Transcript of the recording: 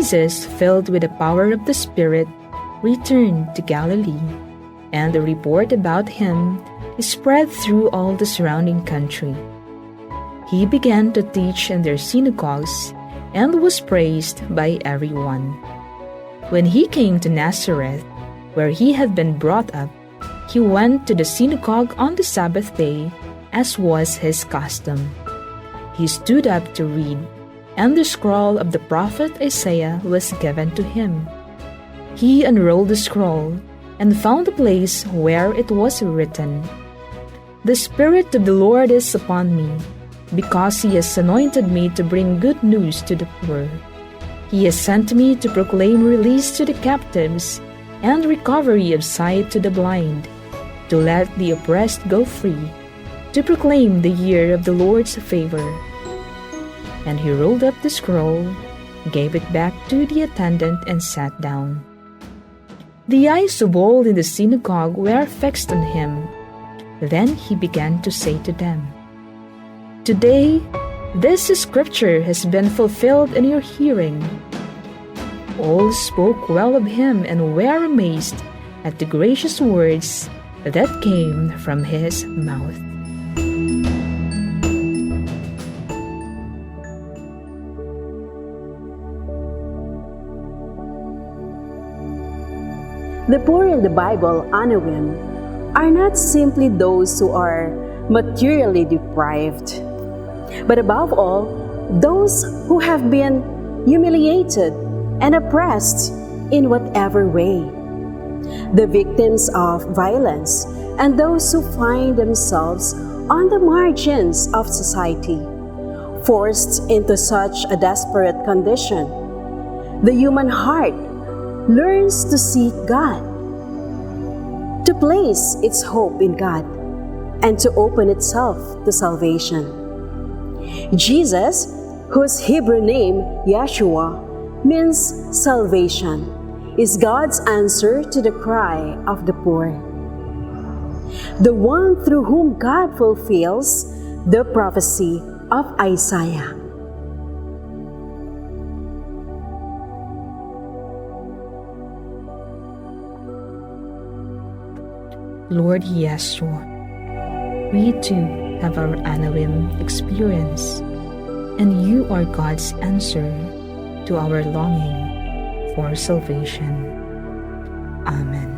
Jesus, filled with the power of the Spirit, returned to Galilee, and the report about him spread through all the surrounding country. He began to teach in their synagogues and was praised by everyone. When he came to Nazareth, where he had been brought up, he went to the synagogue on the Sabbath day, as was his custom. He stood up to read, and the scroll of the prophet Isaiah was given to him. He unrolled the scroll and found the place where it was written, "The Spirit of the Lord is upon me, because he has anointed me to bring good news to the poor. He has sent me to proclaim release to the captives and recovery of sight to the blind, to let the oppressed go free, to proclaim the year of the Lord's favor." And he rolled up the scroll, gave it back to the attendant, and sat down. The eyes of all in the synagogue were fixed on him. Then he began to say to them, "Today, this scripture has been fulfilled in your hearing." All spoke well of him and were amazed at the gracious words that came from his mouth. The poor in the Bible, Anawim, are not simply those who are materially deprived, but above all, those who have been humiliated and oppressed in whatever way. The victims of violence and those who find themselves on the margins of society, forced into such a desperate condition. The human heart learns to seek God, to place its hope in God, and to open itself to salvation. Jesus, whose Hebrew name, Yeshua, means salvation, is God's answer to the cry of the poor. The one through whom God fulfills the prophecy of Isaiah. Lord Yeshua, we too have our Anawim experience, and you are God's answer to our longing for salvation. Amen.